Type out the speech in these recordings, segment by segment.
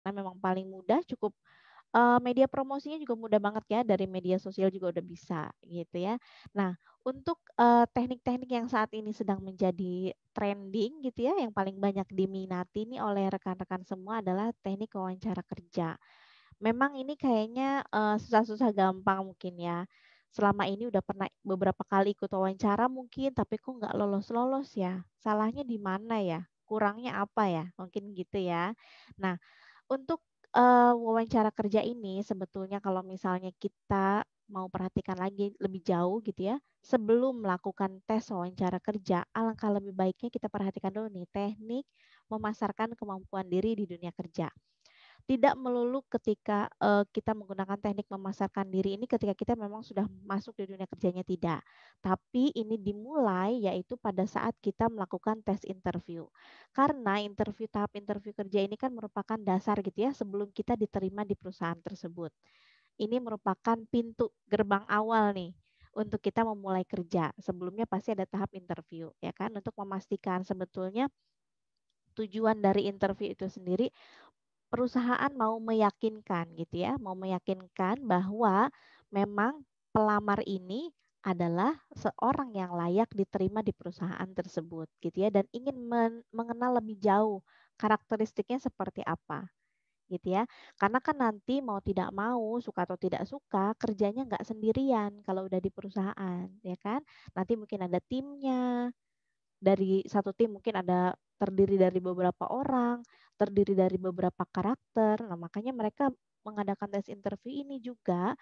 karena memang paling mudah, cukup media promosinya juga mudah banget ya, dari media sosial juga udah bisa gitu ya. Nah, untuk, teknik-teknik yang saat ini sedang menjadi trending gitu ya, yang paling banyak diminati nih oleh rekan-rekan semua adalah teknik wawancara kerja. Memang ini kayaknya, susah-susah gampang mungkin ya. Selama ini udah pernah beberapa kali ikut wawancara mungkin, tapi kok nggak lolos-lolos ya? Salahnya di mana ya? Kurangnya apa ya? Mungkin gitu ya. Nah, untuk, wawancara kerja ini sebetulnya kalau misalnya kita mau perhatikan lagi lebih jauh gitu ya, sebelum melakukan tes wawancara kerja, alangkah lebih baiknya kita perhatikan dulu nih teknik memasarkan kemampuan diri di dunia kerja. Tidak melulu ketika, kita menggunakan teknik memasarkan diri ini ketika kita memang sudah masuk di dunia kerjanya, tidak. Tapi ini dimulai yaitu pada saat kita melakukan tes interview. Karena tahap interview kerja ini kan merupakan dasar gitu ya sebelum kita diterima di perusahaan tersebut. Ini merupakan pintu gerbang awal nih untuk kita memulai kerja. Sebelumnya pasti ada tahap interview ya kan untuk memastikan sebetulnya tujuan dari interview itu sendiri perusahaan mau meyakinkan gitu ya, mau meyakinkan bahwa memang pelamar ini adalah seorang yang layak diterima di perusahaan tersebut gitu ya dan ingin mengenal lebih jauh karakteristiknya seperti apa gitu ya. Karena kan nanti mau tidak mau, suka atau tidak suka, kerjanya nggak sendirian kalau udah di perusahaan ya kan. Nanti mungkin ada timnya, dari satu tim mungkin ada terdiri dari beberapa orang, terdiri dari beberapa karakter. Nah, makanya mereka mengadakan tes interview ini juga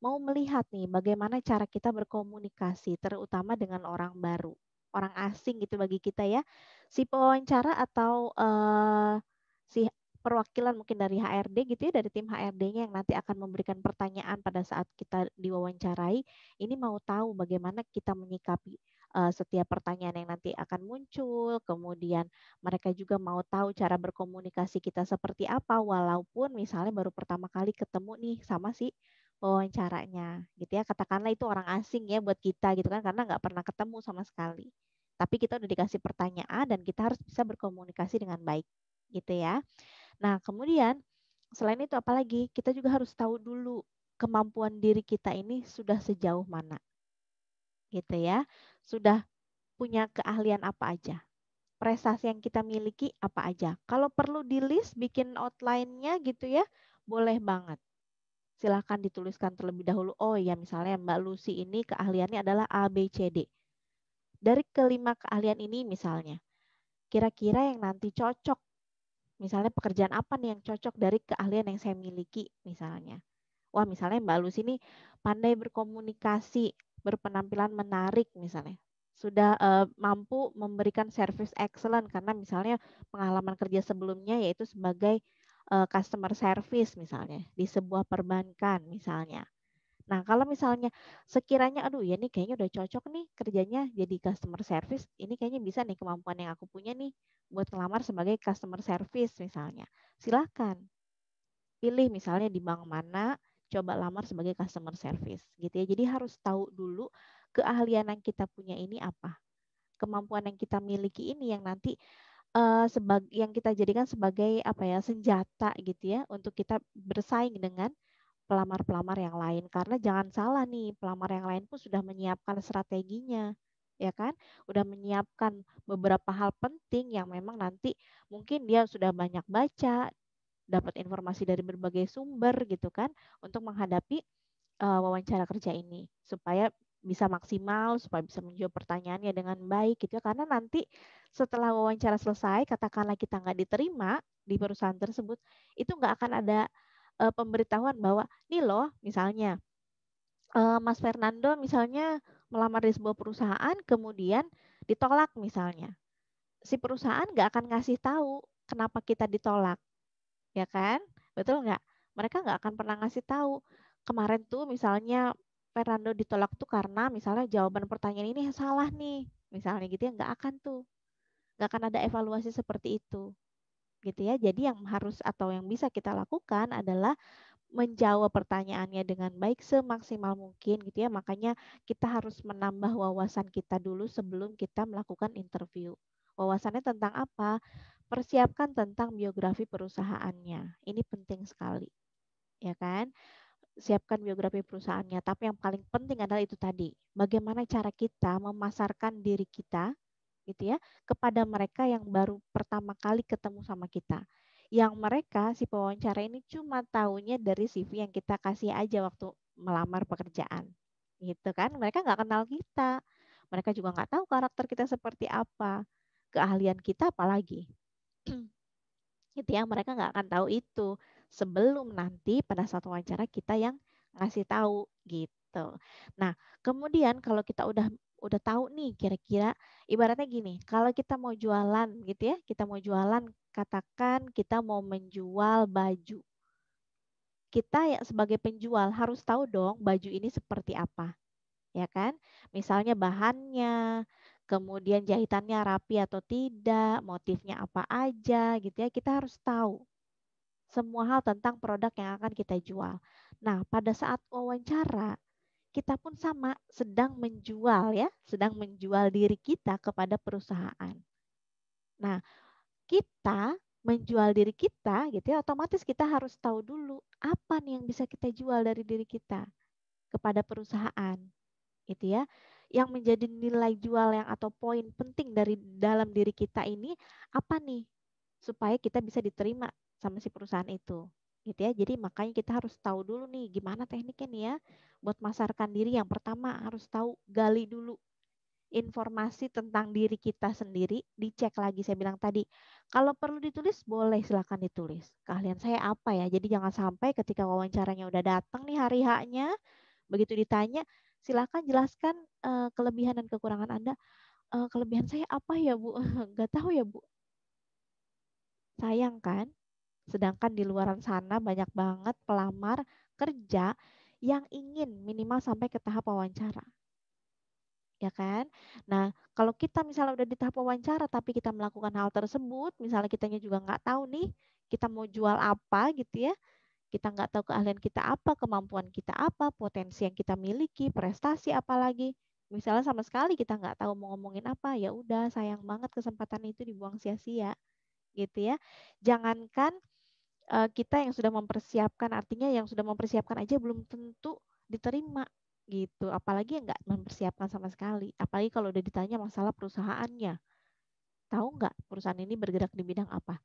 mau melihat nih bagaimana cara kita berkomunikasi, terutama dengan orang baru, orang asing gitu bagi kita ya. Si pewawancara atau si perwakilan mungkin dari HRD gitu ya, dari tim HRD-nya yang nanti akan memberikan pertanyaan pada saat kita diwawancarai, ini mau tahu bagaimana kita menyikapi setiap pertanyaan yang nanti akan muncul, kemudian mereka juga mau tahu cara berkomunikasi kita seperti apa, walaupun misalnya baru pertama kali ketemu nih sama si wawancaranya gitu ya. Katakanlah itu orang asing ya buat kita gitu kan, karena nggak pernah ketemu sama sekali. Tapi kita udah dikasih pertanyaan dan kita harus bisa berkomunikasi dengan baik gitu ya. Nah, kemudian selain itu apalagi kita juga harus tahu dulu kemampuan diri kita ini sudah sejauh mana gitu ya. Sudah punya keahlian apa aja. Prestasi yang kita miliki apa aja. Kalau perlu di list bikin outline-nya gitu ya, boleh banget. Silahkan dituliskan terlebih dahulu. Oh ya, misalnya Mbak Lucy ini keahliannya adalah A, B, C, D. Dari kelima keahlian ini misalnya, kira-kira yang nanti cocok, misalnya pekerjaan apa nih yang cocok dari keahlian yang saya miliki misalnya. Wah, misalnya Mbak Lucy ini pandai berkomunikasi, berpenampilan menarik misalnya. Sudah mampu memberikan service excellent karena misalnya pengalaman kerja sebelumnya yaitu sebagai customer service misalnya di sebuah perbankan misalnya. Nah, kalau misalnya sekiranya aduh ya nih kayaknya udah cocok nih kerjanya jadi customer service, ini kayaknya bisa nih kemampuan yang aku punya nih buat ngelamar sebagai customer service misalnya. Silakan pilih misalnya di bank mana, coba lamar sebagai customer service gitu ya. Jadi harus tahu dulu keahlian yang kita punya ini apa. Kemampuan yang kita miliki ini yang nanti yang kita jadikan sebagai apa ya, senjata gitu ya untuk kita bersaing dengan pelamar-pelamar yang lain. Karena jangan salah nih, pelamar yang lain pun sudah menyiapkan strateginya, ya kan? Udah menyiapkan beberapa hal penting yang memang nanti mungkin dia sudah banyak baca, dapat informasi dari berbagai sumber gitu kan untuk menghadapi wawancara kerja ini supaya bisa maksimal, supaya bisa menjawab pertanyaannya dengan baik gitu ya. Karena nanti setelah wawancara selesai, katakanlah kita nggak diterima di perusahaan tersebut, itu nggak akan ada pemberitahuan bahwa nih loh misalnya Mas Fernando misalnya melamar di sebuah perusahaan kemudian ditolak misalnya. Si perusahaan nggak akan ngasih tahu kenapa kita ditolak, ya kan? Betul nggak? Mereka nggak akan pernah ngasih tahu. Kemarin tuh misalnya Fernando ditolak tuh karena misalnya jawaban pertanyaan ini salah nih, misalnya gitu ya, nggak akan tuh, nggak akan ada evaluasi seperti itu, gitu ya. Jadi yang harus atau yang bisa kita lakukan adalah menjawab pertanyaannya dengan baik semaksimal mungkin gitu ya. Makanya kita harus menambah wawasan kita dulu sebelum kita melakukan interview. Wawasannya tentang apa? Persiapkan tentang biografi perusahaannya. Ini penting sekali, ya kan? Siapkan biografi perusahaannya. Tapi yang paling penting adalah itu tadi, bagaimana cara kita memasarkan diri kita gitu ya kepada mereka yang baru pertama kali ketemu sama kita. Yang mereka si pewawancara ini cuma taunya dari CV yang kita kasih aja waktu melamar pekerjaan. Gitu kan? Mereka nggak kenal kita. Mereka juga nggak tahu karakter kita seperti apa. Keahlian kita apalagi. Gitu ya, mereka nggak akan tahu itu sebelum nanti pada saat wawancara kita yang ngasih tahu gitu. Nah, kemudian kalau kita udah tahu nih kira-kira ibaratnya gini, kalau kita mau jualan gitu ya, kita mau jualan katakan kita mau menjual baju. Kita ya sebagai penjual harus tahu dong baju ini seperti apa, ya kan? Misalnya bahannya, kemudian jahitannya rapi atau tidak, motifnya apa aja gitu ya, kita harus tahu semua hal tentang produk yang akan kita jual. Nah, pada saat wawancara, kita pun sama sedang menjual ya, sedang menjual diri kita kepada perusahaan. Nah, kita menjual diri kita gitu ya, otomatis kita harus tahu dulu apa nih yang bisa kita jual dari diri kita kepada perusahaan gitu ya. Yang menjadi nilai jual yang atau poin penting dari dalam diri kita ini apa nih supaya kita bisa diterima sama si perusahaan itu gitu ya. Jadi makanya kita harus tahu dulu nih gimana tekniknya nih ya buat masarkan diri. Yang pertama harus tahu gali dulu informasi tentang diri kita sendiri, dicek lagi saya bilang tadi. Kalau perlu ditulis boleh silakan ditulis. Keahlian saya apa ya? Jadi jangan sampai ketika wawancaranya udah datang nih hari haknya, begitu ditanya silakan jelaskan kelebihan dan kekurangan Anda. Kelebihan saya apa ya Bu? Nggak tahu ya Bu. Sayang kan? Sedangkan di luaran sana banyak banget pelamar kerja yang ingin minimal sampai ke tahap wawancara, ya kan? Nah, kalau kita misalnya udah di tahap wawancara tapi kita melakukan hal tersebut, misalnya kitanya juga nggak tahu nih, kita mau jual apa gitu ya, kita nggak tahu keahlian kita apa, kemampuan kita apa, potensi yang kita miliki, prestasi apalagi. Misalnya sama sekali kita nggak tahu mau ngomongin apa, ya udah sayang banget kesempatan itu dibuang sia-sia gitu ya. Jangankan kita yang sudah mempersiapkan, artinya yang sudah mempersiapkan aja belum tentu diterima gitu. Apalagi yang nggak mempersiapkan sama sekali. Apalagi kalau udah ditanya masalah perusahaannya. Tahu nggak perusahaan ini bergerak di bidang apa?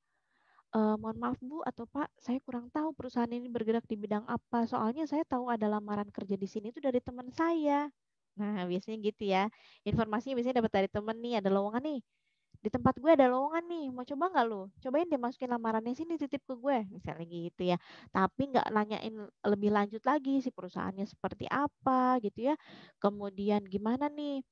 Mohon maaf Bu atau Pak, saya kurang tahu perusahaan ini bergerak di bidang apa. Soalnya saya tahu ada lamaran kerja di sini itu dari teman saya. Nah, biasanya gitu ya. Informasinya biasanya dapat dari temen nih, ada lowongan nih di tempat gue ada lowongan nih, mau coba nggak lu? Cobain deh masukin lamarannya sini titip ke gue, misalnya gitu ya. Tapi nggak nanyain lebih lanjut lagi si perusahaannya seperti apa gitu ya. Kemudian gimana nih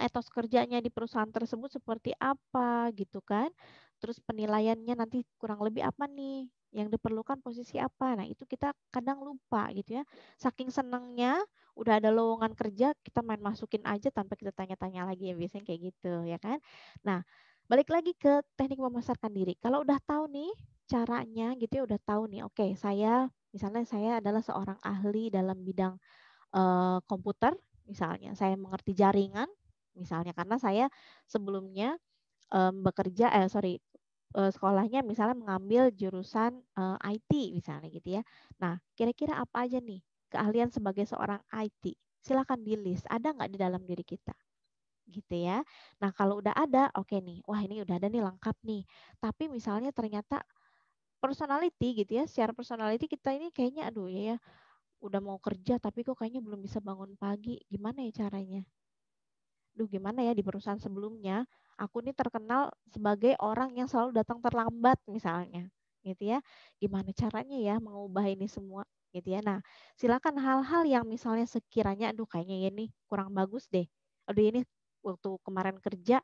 etos kerjanya di perusahaan tersebut seperti apa gitu kan. Terus penilaiannya nanti kurang lebih apa nih yang diperlukan posisi apa. Nah, itu kita kadang lupa gitu ya. Saking senangnya udah ada lowongan kerja, kita main masukin aja tanpa kita tanya-tanya lagi ya biasanya kayak gitu ya kan. Nah, balik lagi ke teknik memasarkan diri. Kalau udah tahu nih caranya gitu ya, udah tahu nih, oke, saya misalnya saya adalah seorang ahli dalam bidang komputer, misalnya saya mengerti jaringan, misalnya karena saya sebelumnya bekerja, sekolahnya misalnya mengambil jurusan IT misalnya gitu ya. Nah, kira-kira apa aja nih keahlian sebagai seorang IT? Silakan di list, ada nggak di dalam diri kita? Gitu ya. Nah, kalau udah ada, oke nih. Wah, ini udah ada nih lengkap nih. Tapi misalnya ternyata personality gitu ya, secara personality kita ini kayaknya aduh ya udah mau kerja tapi kok kayaknya belum bisa bangun pagi. Gimana ya caranya? Duh, gimana ya di perusahaan sebelumnya, aku nih terkenal sebagai orang yang selalu datang terlambat misalnya, gitu ya. Gimana caranya ya mengubah ini semua, gitu ya. Nah, silakan hal-hal yang misalnya sekiranya, aduh kayaknya ya nih kurang bagus deh. Aduh ini waktu kemarin kerja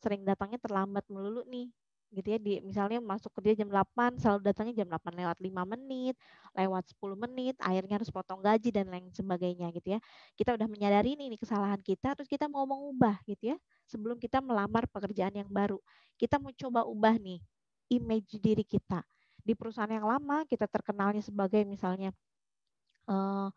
sering datangnya terlambat melulu nih gitu ya di misalnya masuk kerja jam 8 selalu datangnya jam 8 lewat 5 menit lewat 10 menit akhirnya harus potong gaji dan lain sebagainya gitu ya kita udah menyadari ini kesalahan kita terus kita mau mengubah gitu ya sebelum kita melamar pekerjaan yang baru kita mau coba ubah nih image diri kita di perusahaan yang lama kita terkenalnya sebagai misalnya eh,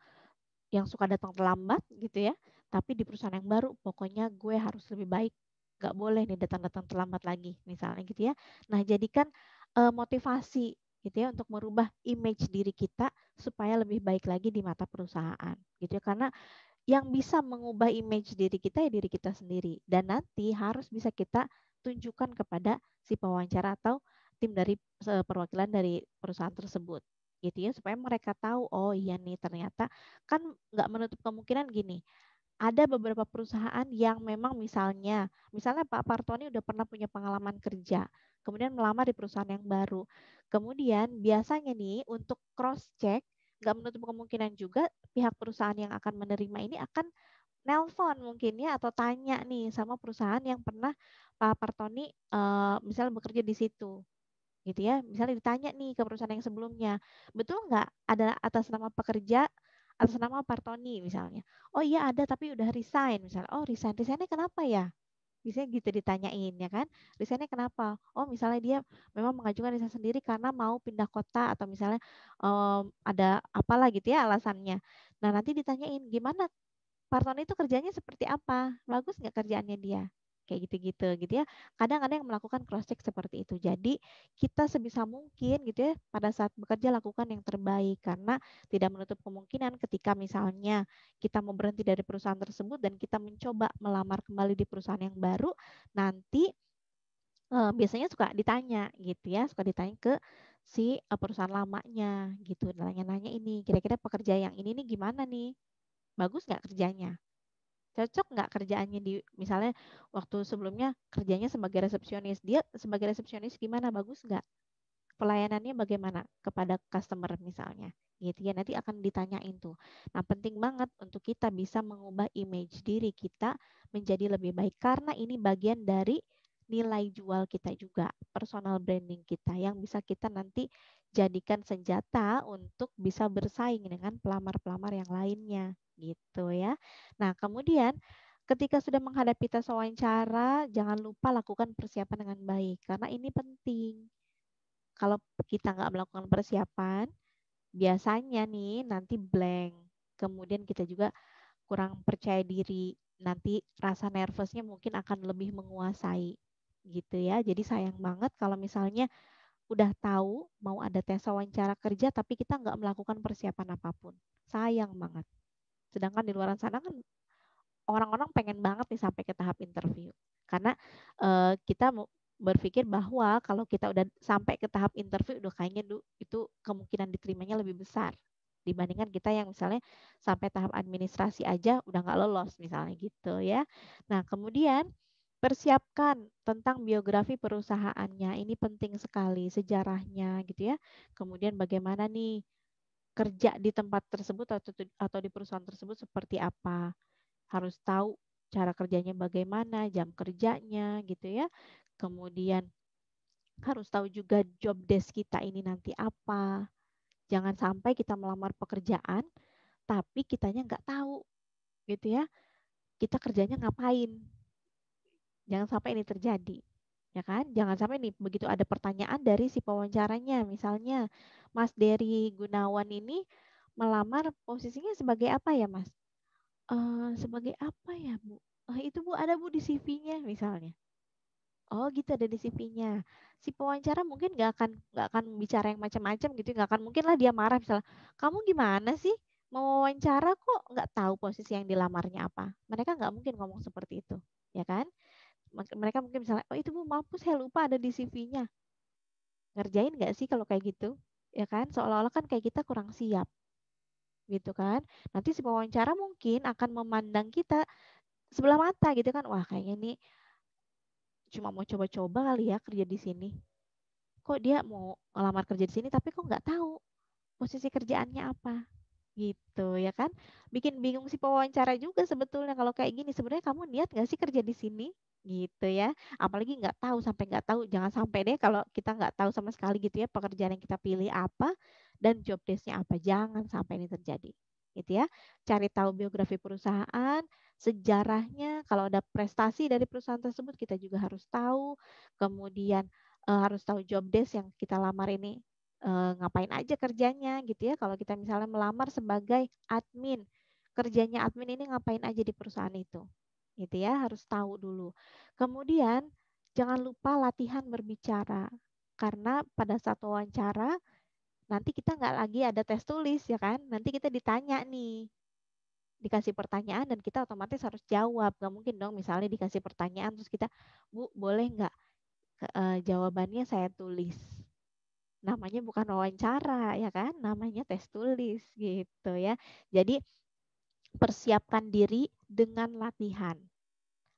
yang suka datang terlambat gitu ya. Tapi di perusahaan yang baru pokoknya gue harus lebih baik. Gak boleh nih datang-datang terlambat lagi misalnya gitu ya. Nah jadikan motivasi gitu ya, untuk merubah image diri kita supaya lebih baik lagi di mata perusahaan gitu ya. Karena yang bisa mengubah image diri kita ya diri kita sendiri, dan nanti harus bisa kita tunjukkan kepada si pewawancara atau tim dari perwakilan dari perusahaan tersebut gitu ya, supaya mereka tahu oh iya nih ternyata kan nggak menutup kemungkinan gini, ada beberapa perusahaan yang memang misalnya Pak Partoni udah pernah punya pengalaman kerja, kemudian melamar di perusahaan yang baru. Kemudian biasanya nih untuk cross check, nggak menutup kemungkinan juga pihak perusahaan yang akan menerima ini akan nelpon mungkin ya atau tanya nih sama perusahaan yang pernah Pak Partoni misalnya bekerja di situ gitu ya. Misalnya ditanya nih ke perusahaan yang sebelumnya, betul nggak ada atas nama pekerja, atas nama Partoni misalnya. Oh iya ada tapi udah resign misalnya. Oh resign, resignnya kenapa ya? Biasanya gitu ditanyain ya kan. Resignnya kenapa? Oh misalnya dia memang mengajukan resign sendiri karena mau pindah kota atau misalnya ada apalah gitu ya alasannya. Nah nanti ditanyain gimana Parton itu kerjanya seperti apa? Bagus nggak kerjaannya dia? Kayak gitu-gitu gitu ya. Kadang ada yang melakukan cross check seperti itu. Jadi kita sebisa mungkin gitu ya pada saat bekerja lakukan yang terbaik karena tidak menutup kemungkinan ketika misalnya kita mau berhenti dari perusahaan tersebut dan kita mencoba melamar kembali di perusahaan yang baru, nanti biasanya suka ditanya gitu ya, suka ditanya ke si perusahaan lamanya gitu. Nanya-nanya ini kira-kira pekerja yang ini nih gimana nih? Bagus nggak kerjanya? Cocok nggak kerjaannya di misalnya waktu sebelumnya kerjanya sebagai resepsionis, dia sebagai resepsionis gimana, bagus nggak pelayanannya, bagaimana kepada customer misalnya gitu ya, nanti akan ditanyain tuh. Nah penting banget untuk kita bisa mengubah image diri kita menjadi lebih baik karena ini bagian dari nilai jual kita juga, personal branding kita yang bisa kita nanti jadikan senjata untuk bisa bersaing dengan pelamar-pelamar yang lainnya gitu ya. Nah kemudian ketika sudah menghadapi tes wawancara, jangan lupa lakukan persiapan dengan baik karena ini penting. Kalau kita nggak melakukan persiapan, biasanya nih nanti blank. Kemudian kita juga kurang percaya diri. Nanti rasa nervousnya mungkin akan lebih menguasai gitu ya. Jadi sayang banget kalau misalnya udah tahu mau ada tes wawancara kerja tapi kita nggak melakukan persiapan apapun. Sayang banget. Sedangkan di luar sana kan orang-orang pengen banget nih sampai ke tahap interview. Karena kita berpikir bahwa kalau kita udah sampai ke tahap interview, udah kayaknya itu kemungkinan diterimanya lebih besar dibandingkan kita yang misalnya sampai tahap administrasi aja udah nggak lolos misalnya gitu ya. Nah kemudian persiapkan tentang biografi perusahaannya. Ini penting sekali sejarahnya gitu ya. Kemudian bagaimana nih kerja di tempat tersebut atau di perusahaan tersebut seperti apa, harus tahu cara kerjanya bagaimana, jam kerjanya gitu ya. Kemudian harus tahu juga job desk kita ini nanti apa. Jangan sampai kita melamar pekerjaan tapi kitanya nggak tahu gitu ya. Kita kerjanya ngapain. Jangan sampai ini terjadi. Ya kan? Jangan sampai nih begitu ada pertanyaan dari si pewawancaranya, misalnya Mas Dery Gunawan ini melamar posisinya sebagai apa ya, Mas? Sebagai apa ya, Bu? Itu Bu ada Bu di CV-nya misalnya. Oh gitu ada di CV-nya. Si pewawancara mungkin nggak akan bicara yang macam-macam gitu, nggak akan mungkin lah dia marah misalnya, kamu gimana sih mau wawancara kok nggak tahu posisi yang dilamarnya apa. Mereka nggak mungkin ngomong seperti itu, ya kan? Mereka mungkin misalnya, oh itu Bu maaf Bu saya lupa ada di CV-nya. Ngerjain nggak sih kalau kayak gitu? Ya kan? Seolah-olah kan kayak kita kurang siap gitu kan. Nanti si pewawancara mungkin akan memandang kita sebelah mata gitu kan. Wah kayaknya nih cuma mau coba-coba kali ya kerja di sini. Kok dia mau ngelamar kerja di sini tapi kok nggak tahu posisi kerjaannya apa gitu ya kan, bikin bingung si pewawancara juga sebetulnya kalau kayak gini, sebenarnya kamu niat nggak sih kerja di sini gitu ya, apalagi nggak tahu, sampai nggak tahu, jangan sampai deh kalau kita nggak tahu sama sekali gitu ya pekerjaan yang kita pilih apa dan job desk-nya apa, jangan sampai ini terjadi gitu ya. Cari tahu biografi perusahaan, sejarahnya, kalau ada prestasi dari perusahaan tersebut kita juga harus tahu, kemudian harus tahu job desk yang kita lamar ini ngapain aja kerjanya gitu ya. Kalau kita misalnya melamar sebagai admin, kerjanya admin ini ngapain aja di perusahaan itu. Gitu ya, harus tahu dulu. Kemudian jangan lupa latihan berbicara. Karena pada saat wawancara, nanti kita nggak lagi ada tes tulis ya kan? Nanti kita ditanya nih, dikasih pertanyaan dan kita otomatis harus jawab. Nggak mungkin dong misalnya dikasih pertanyaan terus kita, Bu, boleh nggak jawabannya saya tulis? Namanya bukan wawancara ya kan? Namanya tes tulis gitu ya. Jadi persiapkan diri dengan latihan.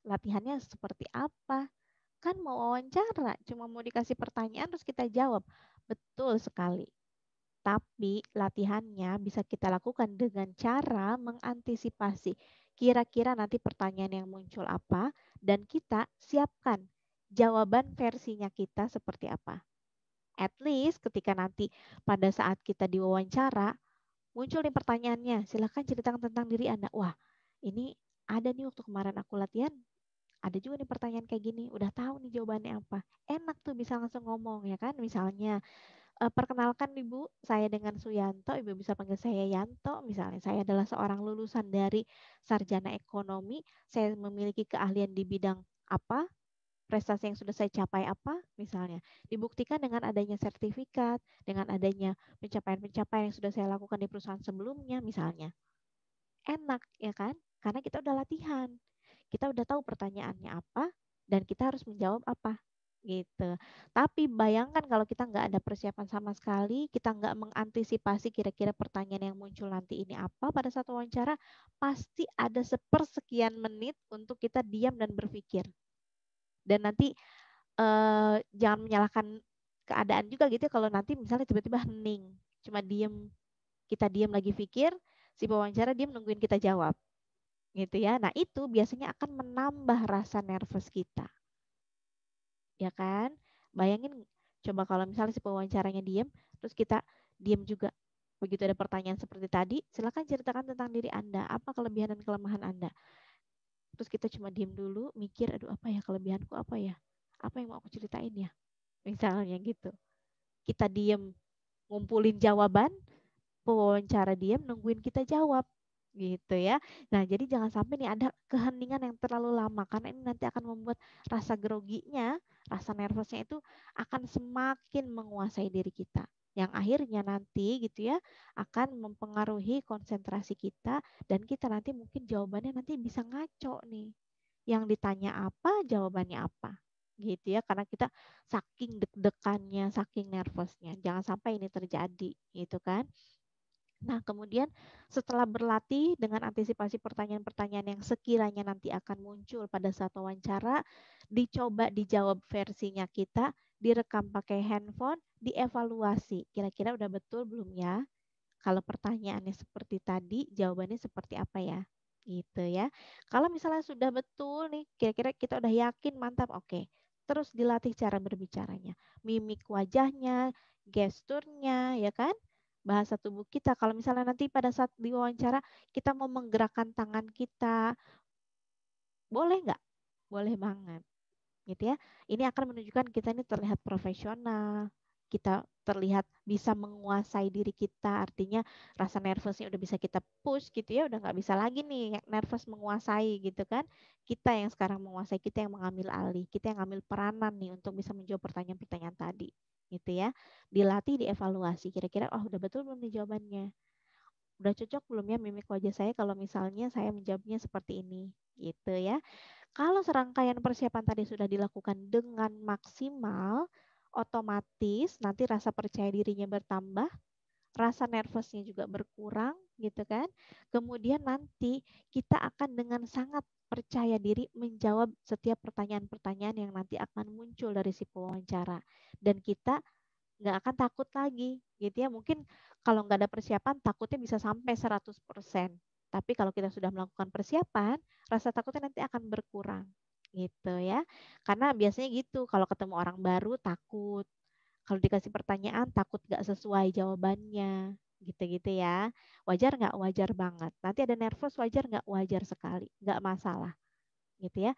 Latihannya seperti apa? Kan mau wawancara, cuma mau dikasih pertanyaan terus kita jawab. Betul sekali. Tapi latihannya bisa kita lakukan dengan cara mengantisipasi kira-kira nanti pertanyaan yang muncul apa dan kita siapkan jawaban versinya kita seperti apa. At least ketika nanti pada saat kita diwawancara muncul nih pertanyaannya, silahkan ceritakan tentang diri Anda. Wah, ini ada nih waktu kemarin aku latihan, ada juga nih pertanyaan kayak gini, udah tahu nih jawabannya apa. Enak tuh bisa langsung ngomong ya kan, misalnya perkenalkan Ibu, saya dengan Suyanto, Ibu bisa panggil saya Yanto, misalnya saya adalah seorang lulusan dari sarjana ekonomi, saya memiliki keahlian di bidang apa, prestasi yang sudah saya capai apa, misalnya. Dibuktikan dengan adanya sertifikat, dengan adanya pencapaian-pencapaian yang sudah saya lakukan di perusahaan sebelumnya, misalnya. Enak, ya kan? Karena kita udah latihan. Kita udah tahu pertanyaannya apa, dan kita harus menjawab apa gitu. Tapi bayangkan kalau kita nggak ada persiapan sama sekali, kita nggak mengantisipasi kira-kira pertanyaan yang muncul nanti ini apa pada saat wawancara, pasti ada sepersekian menit untuk kita diam dan berpikir. Dan nanti jangan menyalahkan keadaan juga gitu ya, kalau nanti misalnya tiba-tiba hening, cuma diem, kita diem lagi pikir, si pewawancara diem nungguin kita jawab gitu ya. Nah, itu biasanya akan menambah rasa nervous kita. Ya kan? Bayangin coba kalau misalnya si pewawancaranya diem, terus kita diem juga. Begitu ada pertanyaan seperti tadi, silakan ceritakan tentang diri Anda, apa kelebihan dan kelemahan Anda. Terus kita cuma diem dulu, mikir, aduh apa ya kelebihanku apa ya? Apa yang mau aku ceritain ya? Misalnya gitu. Kita diem, ngumpulin jawaban, pewawancara diem, nungguin kita jawab gitu ya. Nah, jadi jangan sampai nih ada keheningan yang terlalu lama karena ini nanti akan membuat rasa groginya, rasa nervousnya itu akan semakin menguasai diri kita. Yang akhirnya nanti gitu ya akan mempengaruhi konsentrasi kita dan kita nanti mungkin jawabannya nanti bisa ngaco nih. Yang ditanya apa, jawabannya apa. Gitu ya, karena kita saking deg-degannya, saking nervousnya. Jangan sampai ini terjadi, gitu kan. Nah, kemudian setelah berlatih dengan antisipasi pertanyaan-pertanyaan yang sekiranya nanti akan muncul pada saat wawancara, dicoba dijawab versinya kita, direkam pakai handphone, dievaluasi. Kira-kira udah betul belum ya? Kalau pertanyaannya seperti tadi, jawabannya seperti apa ya? Gitu ya. Kalau misalnya sudah betul nih, kira-kira kita udah yakin, mantap, oke. Terus dilatih cara berbicaranya, mimik wajahnya, gesturnya, ya kan? Bahasa tubuh kita. Kalau misalnya nanti pada saat diwawancara kita mau menggerakkan tangan kita, boleh nggak? Boleh banget gitu ya. Ini akan menunjukkan kita ini terlihat profesional, kita terlihat bisa menguasai diri kita, artinya rasa nervousnya udah bisa kita push gitu ya, udah nggak bisa lagi nih nervous menguasai gitu kan. Kita yang sekarang menguasai, kita yang mengambil alih, kita yang ngambil peranan nih untuk bisa menjawab pertanyaan-pertanyaan tadi gitu ya. Dilatih, dievaluasi, kira-kira oh udah betul belum nih jawabannya? Udah cocok belum ya mimik wajah saya kalau misalnya saya menjawabnya seperti ini gitu ya. Kalau serangkaian persiapan tadi sudah dilakukan dengan maksimal, otomatis nanti rasa percaya dirinya bertambah, rasa nervousnya juga berkurang, gitu kan. Kemudian nanti kita akan dengan sangat percaya diri menjawab setiap pertanyaan-pertanyaan yang nanti akan muncul dari si pewawancara. Dan kita nggak akan takut lagi, gitu ya. Mungkin kalau nggak ada persiapan, takutnya bisa sampai 100%. Tapi kalau kita sudah melakukan persiapan, rasa takutnya nanti akan berkurang gitu ya. Karena biasanya gitu, kalau ketemu orang baru takut, kalau dikasih pertanyaan takut nggak sesuai jawabannya, gitu-gitu ya. Wajar nggak? Wajar banget. Nanti ada nervous, wajar nggak? Wajar sekali, nggak masalah, gitu ya.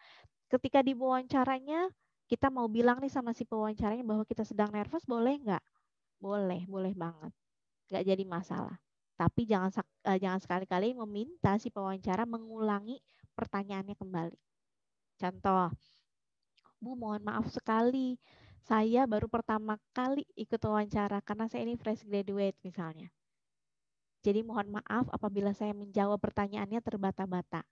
Ketika di wawancaranya, kita mau bilang nih sama si pewawancaranya bahwa kita sedang nervous, boleh nggak? Boleh, boleh banget, nggak jadi masalah. Tapi jangan sekali-kali meminta si pewawancara mengulangi pertanyaannya kembali. Contoh, Bu, mohon maaf sekali, Saya baru pertama kali ikut wawancara karena saya ini fresh graduate misalnya. Jadi mohon maaf apabila saya menjawab pertanyaannya terbata-bata.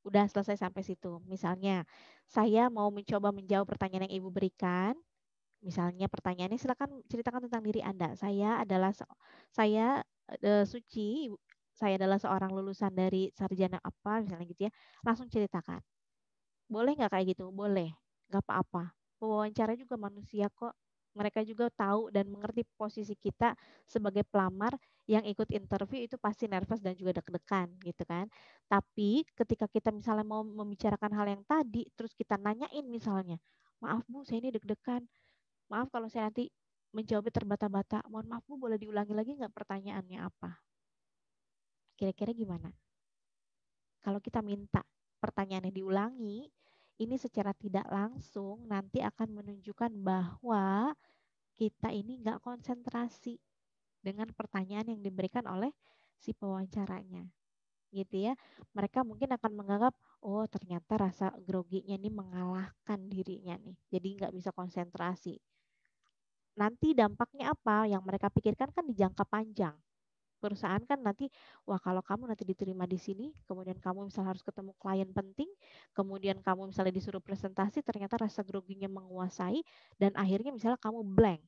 Udah selesai sampai situ. Misalnya, saya mau mencoba menjawab pertanyaan yang Ibu berikan. Misalnya pertanyaannya silakan ceritakan tentang diri Anda. Saya Suci, saya adalah seorang lulusan dari sarjana apa misalnya gitu ya. Langsung ceritakan. Boleh nggak kayak gitu? Boleh. Nggak apa-apa. Pewawancara juga manusia kok. Mereka juga tahu dan mengerti posisi kita sebagai pelamar yang ikut interview itu pasti nervous dan juga deg-degan gitu kan. Tapi ketika kita misalnya mau membicarakan hal yang tadi, terus kita nanyain misalnya, maaf Bu, saya ini deg-degan. Maaf kalau saya nanti menjawabnya terbata-bata. Mohon maaf Bu, boleh diulangi lagi nggak pertanyaannya apa? Kira-kira gimana? Kalau kita minta pertanyaannya diulangi, ini secara tidak langsung nanti akan menunjukkan bahwa kita ini nggak konsentrasi dengan pertanyaan yang diberikan oleh si pewawancaranya. Gitu ya. Mereka mungkin akan menganggap, oh ternyata rasa groginya ini mengalahkan dirinya nih. Jadi nggak bisa konsentrasi. Nanti dampaknya apa? Yang mereka pikirkan kan di jangka panjang. Perusahaan kan nanti, wah kalau kamu nanti diterima di sini, kemudian kamu misalnya harus ketemu klien penting, kemudian kamu misalnya disuruh presentasi, ternyata rasa groginya menguasai, dan akhirnya misalnya kamu blank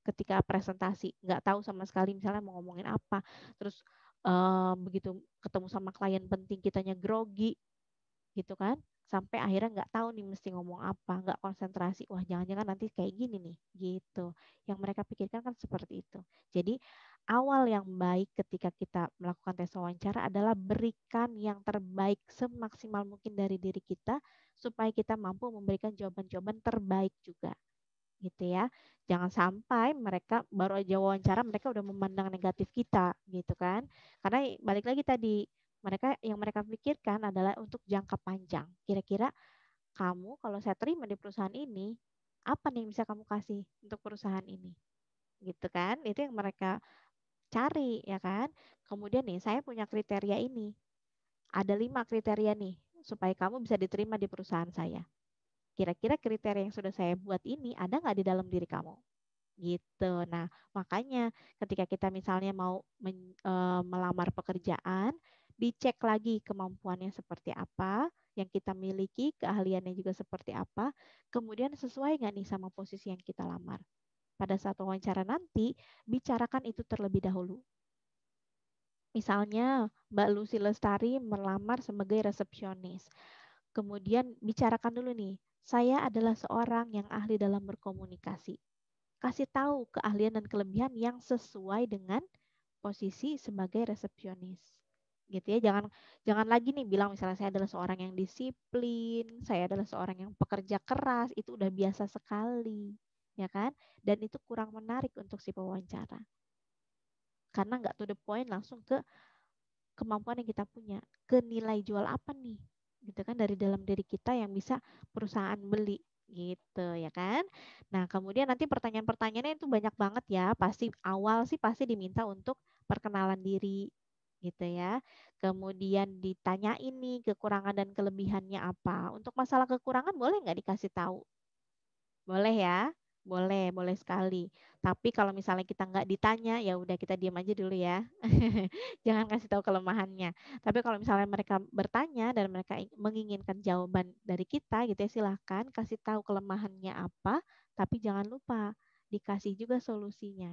ketika presentasi, nggak tahu sama sekali misalnya mau ngomongin apa, terus begitu ketemu sama klien penting kitanya grogi, gitu kan, sampai akhirnya nggak tahu nih mesti ngomong apa, nggak konsentrasi, wah jangan-jangan nanti kayak gini nih, gitu. Yang mereka pikirkan kan seperti itu. Jadi awal yang baik ketika kita melakukan tes wawancara adalah berikan yang terbaik semaksimal mungkin dari diri kita supaya kita mampu memberikan jawaban-jawaban terbaik juga gitu ya. Jangan sampai mereka baru aja wawancara mereka udah memandang negatif kita gitu kan. Karena balik lagi tadi mereka pikirkan adalah untuk jangka panjang. Kira-kira kamu kalau saya terima di perusahaan ini, apa nih yang bisa kamu kasih untuk perusahaan ini? Gitu kan? Itu yang mereka cari ya kan. Kemudian nih saya punya kriteria ini. Ada 5 kriteria nih supaya kamu bisa diterima di perusahaan saya. Kira-kira kriteria yang sudah saya buat ini ada nggak di dalam diri kamu? Gitu. Nah, makanya ketika kita misalnya mau melamar pekerjaan, dicek lagi kemampuannya seperti apa, yang kita miliki, keahliannya juga seperti apa, kemudian sesuai nggak nih sama posisi yang kita lamar. Pada saat wawancara nanti, bicarakan itu terlebih dahulu. Misalnya, Mbak Lucy Lestari melamar sebagai resepsionis. Kemudian bicarakan dulu nih, saya adalah seorang yang ahli dalam berkomunikasi. Kasih tahu keahlian dan kelebihan yang sesuai dengan posisi sebagai resepsionis. Gitu ya, jangan jangan lagi nih bilang misalnya saya adalah seorang yang disiplin, saya adalah seorang yang pekerja keras, itu udah biasa sekali, ya kan? Dan itu kurang menarik untuk si pewawancara. Karena nggak to the point langsung ke kemampuan yang kita punya, ke nilai jual apa nih, gitu kan dari dalam diri kita yang bisa perusahaan beli gitu ya kan. Nah, kemudian nanti pertanyaan-pertanyaannya itu banyak banget ya. Pasti awal sih pasti diminta untuk perkenalan diri gitu ya. Kemudian ditanya ini kekurangan dan kelebihannya apa. Untuk masalah kekurangan boleh nggak dikasih tahu? Boleh ya, boleh sekali. Tapi kalau misalnya kita nggak ditanya, ya udah kita diam aja dulu ya. Jangan kasih tahu kelemahannya. Tapi kalau misalnya mereka bertanya dan mereka menginginkan jawaban dari kita, gitu ya, silahkan kasih tahu kelemahannya apa. Tapi jangan lupa dikasih juga solusinya,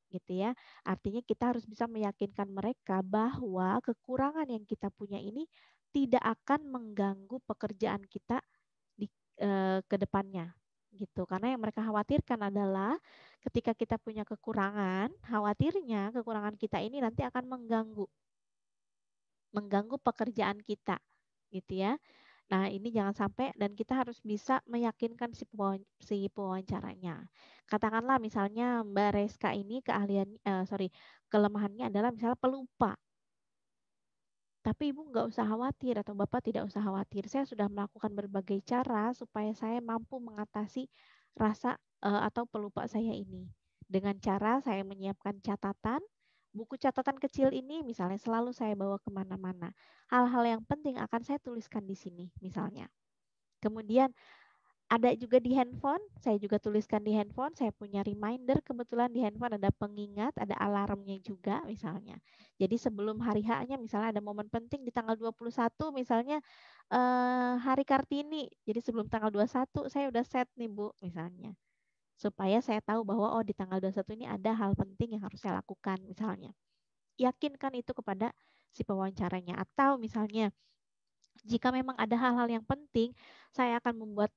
gitu ya. Artinya kita harus bisa meyakinkan mereka bahwa kekurangan yang kita punya ini tidak akan mengganggu pekerjaan kita di ke depannya gitu. Karena yang mereka khawatirkan adalah ketika kita punya kekurangan, khawatirnya kekurangan kita ini nanti akan mengganggu pekerjaan kita gitu ya. Nah, ini jangan sampai dan kita harus bisa meyakinkan si pewawancaranya. Katakanlah misalnya Mbak Reska ini kelemahannya adalah misalnya pelupa. Tapi Ibu nggak usah khawatir atau Bapak tidak usah khawatir. Saya sudah melakukan berbagai cara supaya saya mampu mengatasi rasa atau pelupa saya ini. Dengan cara saya menyiapkan catatan, buku catatan kecil ini misalnya selalu saya bawa kemana-mana. Hal-hal yang penting akan saya tuliskan di sini misalnya. Kemudian Ada juga di handphone, saya juga tuliskan di handphone, saya punya reminder kebetulan di handphone ada pengingat, ada alarmnya juga misalnya. Jadi sebelum hari H-nya misalnya ada momen penting di tanggal 21 misalnya hari Kartini. Jadi sebelum tanggal 21 saya udah set nih Bu misalnya. Supaya saya tahu bahwa oh di tanggal 21 ini ada hal penting yang harus saya lakukan misalnya. Yakinkan itu kepada si pewawancaranya atau misalnya jika memang ada hal-hal yang penting, saya akan membuat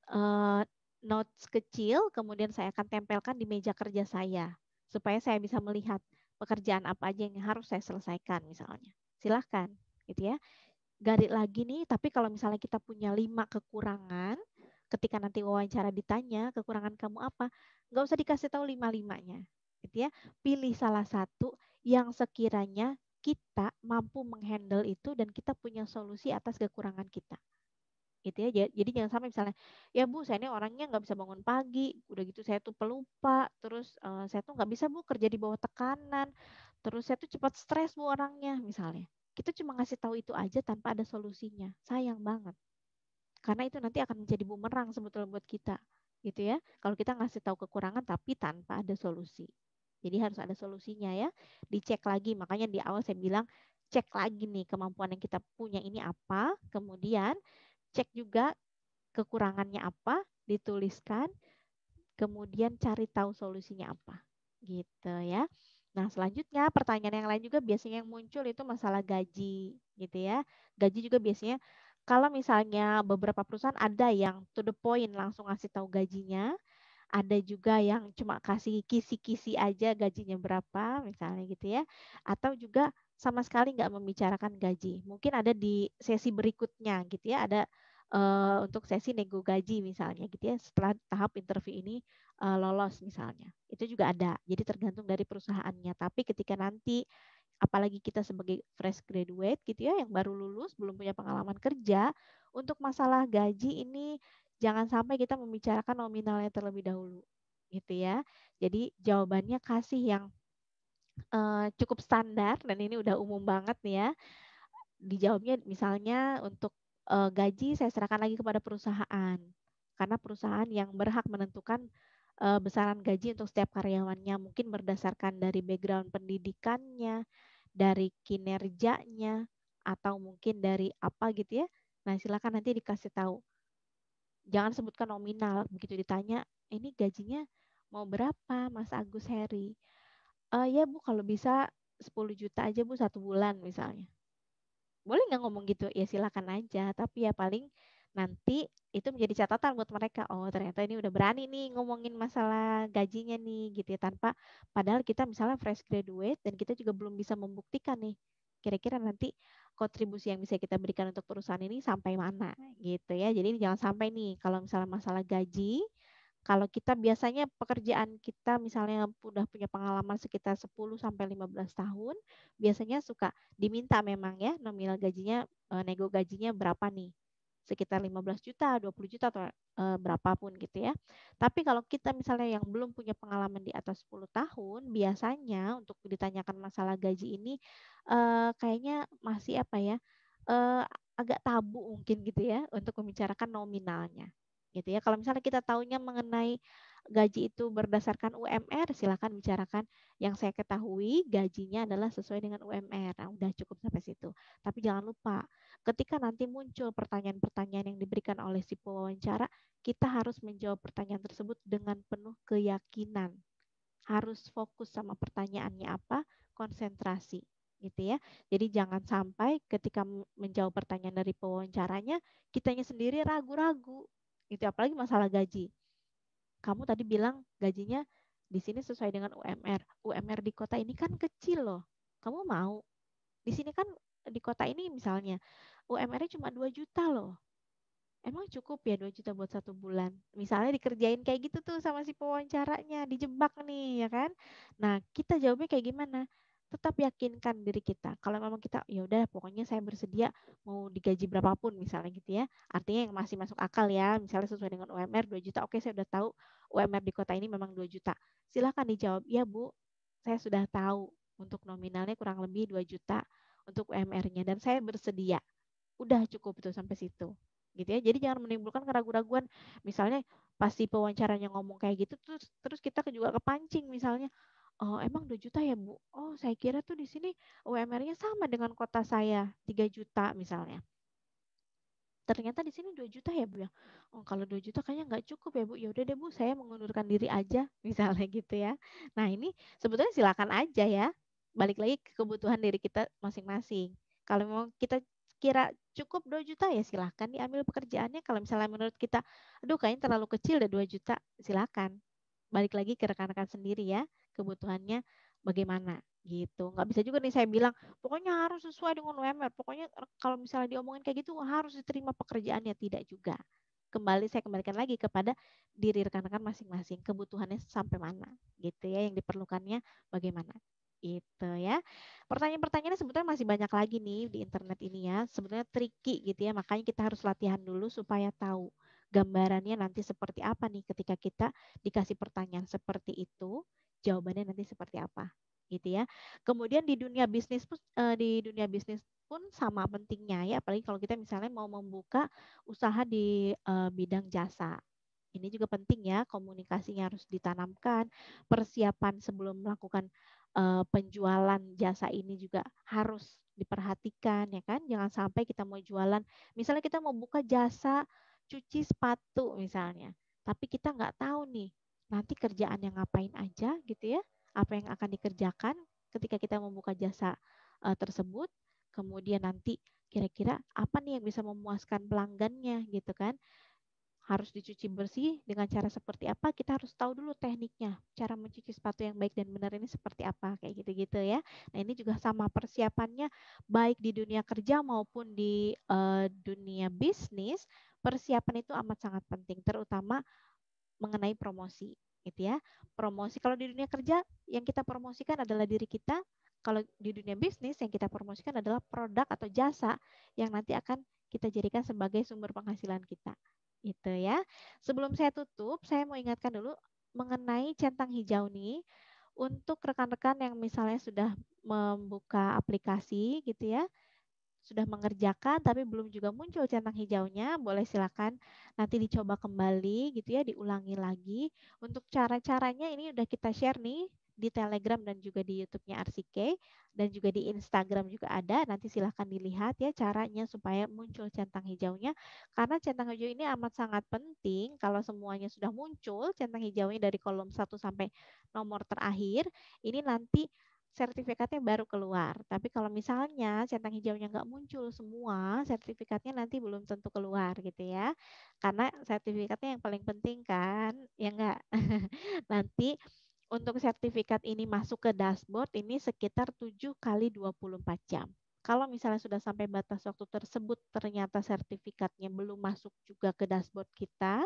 notes kecil, kemudian saya akan tempelkan di meja kerja saya, supaya saya bisa melihat pekerjaan apa aja yang harus saya selesaikan misalnya. Silahkan, gitu ya. Garis lagi nih, tapi kalau misalnya kita punya 5 kekurangan, ketika nanti wawancara ditanya, kekurangan kamu apa? Nggak usah dikasih tahu 5-5-nya, gitu ya. Pilih salah satu yang sekiranya kita mampu menghandle itu dan kita punya solusi atas kekurangan kita gitu ya. Jadi jangan sampai misalnya ya Bu saya ini orangnya nggak bisa bangun pagi, udah gitu saya tuh pelupa, terus saya tuh nggak bisa Bu kerja di bawah tekanan, terus saya tuh cepat stres Bu orangnya misalnya. Kita cuma ngasih tahu itu aja tanpa ada solusinya, sayang banget. Karena itu nanti akan menjadi bumerang sebetulnya buat kita gitu ya. Kalau kita ngasih tahu kekurangan tapi tanpa ada solusi. Jadi harus ada solusinya ya. Dicek lagi, makanya di awal saya bilang cek lagi nih kemampuan yang kita punya ini apa, kemudian cek juga kekurangannya apa, dituliskan, kemudian cari tahu solusinya apa. Gitu ya. Nah, selanjutnya pertanyaan yang lain juga biasanya yang muncul itu masalah gaji gitu ya. Gaji juga biasanya kalau misalnya beberapa perusahaan ada yang to the point langsung ngasih tahu gajinya, ada juga yang cuma kasih kisi-kisi aja gajinya berapa misalnya gitu ya, atau juga sama sekali nggak membicarakan gaji. Mungkin ada di sesi berikutnya gitu ya, ada untuk sesi nego gaji misalnya gitu ya, setelah tahap interview ini lolos misalnya. Itu juga ada. Jadi tergantung dari perusahaannya. Tapi ketika nanti apalagi kita sebagai fresh graduate gitu ya yang baru lulus belum punya pengalaman kerja, untuk masalah gaji ini jangan sampai kita membicarakan nominalnya terlebih dahulu gitu ya. Jadi jawabannya kasih yang cukup standar dan ini udah umum banget nih ya. Dijawabnya misalnya untuk gaji saya serahkan lagi kepada perusahaan. Karena perusahaan yang berhak menentukan besaran gaji untuk setiap karyawannya mungkin berdasarkan dari background pendidikannya, dari kinerjanya, atau mungkin dari apa gitu ya. Nah, silakan nanti dikasih tahu. Jangan sebutkan nominal. Begitu ditanya, ini gajinya mau berapa, Mas Agus Heri? Ya Bu, kalau bisa 10 juta aja Bu 1 bulan misalnya. Boleh nggak ngomong gitu? Ya silakan aja. Tapi ya paling nanti itu menjadi catatan buat mereka. Oh ternyata ini udah berani nih ngomongin masalah gajinya nih gitu ya. Tanpa padahal kita misalnya fresh graduate dan kita juga belum bisa membuktikan nih. Kira-kira nanti kontribusi yang bisa kita berikan untuk perusahaan ini sampai mana gitu ya. Jadi jangan sampai nih kalau misalnya masalah gaji kalau kita biasanya pekerjaan kita misalnya udah punya pengalaman sekitar 10 sampai 15 tahun, biasanya suka diminta memang ya nominal gajinya, nego gajinya berapa nih? Sekitar 15 juta, 20 juta atau berapapun gitu ya. Tapi kalau kita misalnya yang belum punya pengalaman di atas 10 tahun, biasanya untuk ditanyakan masalah gaji ini kayaknya masih apa ya? eh, agak tabu mungkin gitu ya untuk membicarakan nominalnya gitu ya. Kalau misalnya kita tahunya mengenai gaji itu berdasarkan UMR, silakan bicarakan yang saya ketahui gajinya adalah sesuai dengan UMR. Nah, udah cukup sampai situ. Tapi jangan lupa, ketika nanti muncul pertanyaan-pertanyaan yang diberikan oleh si pewawancara, kita harus menjawab pertanyaan tersebut dengan penuh keyakinan. Harus fokus sama pertanyaannya apa, konsentrasi gitu ya. Jadi jangan sampai ketika menjawab pertanyaan dari pewawancaranya, kitanya sendiri ragu-ragu itu apalagi masalah gaji. Kamu tadi bilang gajinya di sini sesuai dengan UMR. UMR di kota ini kan kecil loh. Kamu mau? Di sini kan di kota ini misalnya UMR-nya cuma 2 juta loh. Emang cukup ya 2 juta buat 1 bulan? Misalnya dikerjain kayak gitu tuh sama si pewawancaranya, dijebak nih ya kan. Nah, kita jawabnya kayak gimana? Tetap yakinkan diri kita. Kalau memang kita ya udah pokoknya saya bersedia mau digaji berapapun misalnya gitu ya. Artinya yang masih masuk akal ya, misalnya sesuai dengan UMR 2 juta. Oke, saya udah tahu UMR di kota ini memang 2 juta. Silahkan dijawab, "Ya, Bu, saya sudah tahu untuk nominalnya kurang lebih 2 juta untuk UMR-nya dan saya bersedia." Udah cukup tuh sampai situ. gitu ya. Jadi jangan menimbulkan keraguan-raguan. Misalnya pasti pewawancaranya ngomong kayak gitu, terus kita juga kepancing misalnya, oh emang 2 juta ya Bu? Oh saya kira tuh di sini UMR-nya sama dengan kota saya 3 juta misalnya. Ternyata di sini 2 juta ya Bu ya. Oh kalau 2 juta kayaknya nggak cukup ya Bu. Ya udah deh Bu, saya mengundurkan diri aja misalnya gitu ya. Nah ini sebetulnya silakan aja ya. Balik lagi ke kebutuhan diri kita masing-masing. Kalau mau kita kira cukup 2 juta ya silakan diambil pekerjaannya. Kalau misalnya menurut kita, aduh kayaknya terlalu kecil deh 2 juta, silakan. Balik lagi ke rekan-rekan sendiri ya, kebutuhannya bagaimana gitu. Nggak bisa juga nih saya bilang, pokoknya harus sesuai dengan UMR. Pokoknya kalau misalnya diomongin kayak gitu harus diterima pekerjaannya, tidak juga. Saya kembalikan lagi kepada diri rekan-rekan masing-masing, kebutuhannya sampai mana gitu ya, yang diperlukannya bagaimana. Itu ya. Pertanyaan-pertanyaannya sebetulnya masih banyak lagi nih di internet ini ya. Sebetulnya tricky gitu ya, makanya kita harus latihan dulu supaya tahu gambarannya nanti seperti apa nih ketika kita dikasih pertanyaan seperti itu, jawabannya nanti seperti apa gitu ya. Kemudian di dunia bisnis pun sama pentingnya ya, apalagi kalau kita misalnya mau membuka usaha di bidang jasa. Ini juga penting ya, komunikasinya harus ditanamkan, persiapan sebelum melakukan penjualan jasa ini juga harus diperhatikan ya kan. Jangan sampai kita mau jualan, misalnya kita mau buka jasa cuci sepatu misalnya, tapi kita nggak tahu nih nanti kerjaan yang ngapain aja gitu ya, apa yang akan dikerjakan ketika kita membuka jasa tersebut, kemudian nanti kira-kira apa nih yang bisa memuaskan pelanggannya gitu kan, harus dicuci bersih dengan cara seperti apa, kita harus tahu dulu tekniknya, cara mencuci sepatu yang baik dan benar ini seperti apa, kayak gitu-gitu ya. Nah ini juga sama persiapannya, baik di dunia kerja maupun di dunia bisnis, persiapan itu amat sangat penting, terutama mengenai promosi gitu ya. Promosi kalau di dunia kerja yang kita promosikan adalah diri kita, kalau di dunia bisnis yang kita promosikan adalah produk atau jasa yang nanti akan kita jadikan sebagai sumber penghasilan kita. Itu ya. Sebelum saya tutup, saya mau ingatkan dulu mengenai centang hijau nih untuk rekan-rekan yang misalnya sudah membuka aplikasi gitu ya, sudah mengerjakan tapi belum juga muncul centang hijaunya, boleh silakan nanti dicoba kembali gitu ya, diulangi lagi. Untuk cara-caranya ini udah kita share nih di Telegram dan juga di YouTube-nya RCK dan juga di Instagram juga ada. Nanti silahkan dilihat ya caranya supaya muncul centang hijaunya. Karena centang hijau ini amat sangat penting kalau semuanya sudah muncul centang hijaunya dari kolom 1 sampai nomor terakhir, ini nanti sertifikatnya baru keluar. Tapi kalau misalnya centang hijaunya nggak muncul semua, sertifikatnya nanti belum tentu keluar gitu ya. Karena sertifikatnya yang paling penting kan, ya nggak? Nanti untuk sertifikat ini masuk ke dashboard ini sekitar 7 kali 24 jam. Kalau misalnya sudah sampai batas waktu tersebut ternyata sertifikatnya belum masuk juga ke dashboard kita,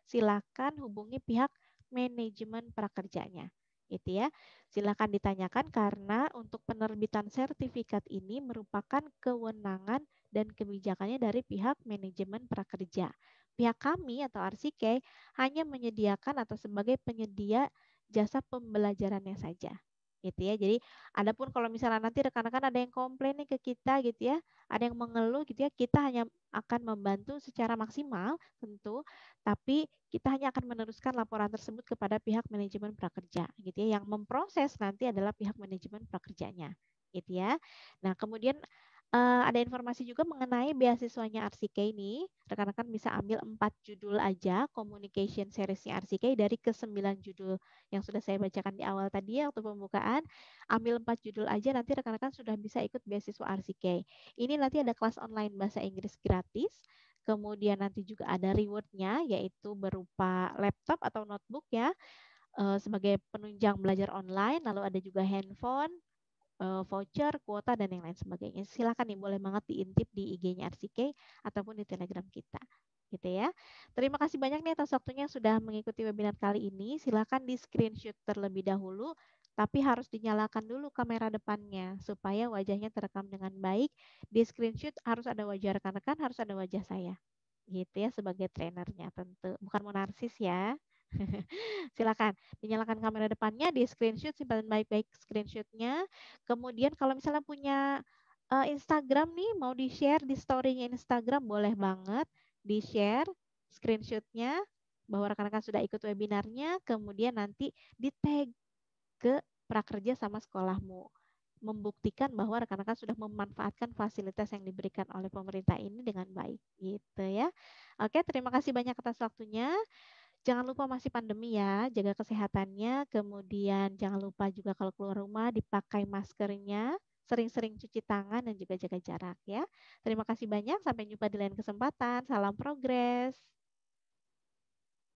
silakan hubungi pihak manajemen prakerjanya. Gitu ya. Silakan ditanyakan karena untuk penerbitan sertifikat ini merupakan kewenangan dan kebijakannya dari pihak manajemen prakerja. Pihak kami atau RCK hanya menyediakan atau sebagai penyedia jasa pembelajarannya saja. Gitu ya. Jadi adapun kalau misalnya nanti rekan-rekan ada yang komplain nih ke kita gitu ya, ada yang mengeluh gitu ya, kita hanya akan membantu secara maksimal tentu, tapi kita hanya akan meneruskan laporan tersebut kepada pihak manajemen prakerja gitu ya. Yang memproses nanti adalah pihak manajemen prakerjanya gitu ya. Nah, kemudian ada informasi juga mengenai beasiswanya RCK ini. Rekan-rekan bisa ambil 4 judul aja communication seriesnya RCK dari ke-9 judul yang sudah saya bacakan di awal tadi ya waktu pembukaan. Ambil 4 judul aja nanti rekan-rekan sudah bisa ikut beasiswa RCK. Ini nanti ada kelas online bahasa Inggris gratis. Kemudian nanti juga ada rewardnya yaitu berupa laptop atau notebook ya sebagai penunjang belajar online. Lalu ada juga handphone, voucher, kuota, dan yang lain sebagainya. Silakan nih, boleh banget diintip di IG-nya RCK ataupun di Telegram kita. Gitu ya. Terima kasih banyak nih atas waktunya sudah mengikuti webinar kali ini. Silakan di screenshot terlebih dahulu, tapi harus dinyalakan dulu kamera depannya supaya wajahnya terekam dengan baik. Di screenshot harus ada wajah rekan-rekan, harus ada wajah saya. Gitu ya sebagai trainernya tentu. Bukan mau narsis ya. Silakan dinyalakan kamera depannya, di screenshot, simpan baik-baik screenshotnya. Kemudian kalau misalnya punya Instagram nih, mau di-share di story-nya Instagram, boleh banget. di-share screenshotnya bahwa rekan-rekan sudah ikut webinarnya, kemudian nanti di-tag ke prakerja sama sekolahmu. Membuktikan bahwa rekan-rekan sudah memanfaatkan fasilitas yang diberikan oleh pemerintah ini dengan baik gitu ya. Oke, terima kasih banyak atas waktunya. Jangan lupa masih pandemi ya, jaga kesehatannya. Kemudian jangan lupa juga kalau keluar rumah dipakai maskernya, sering-sering cuci tangan dan juga jaga jarak ya. Terima kasih banyak, sampai jumpa di lain kesempatan. Salam progres.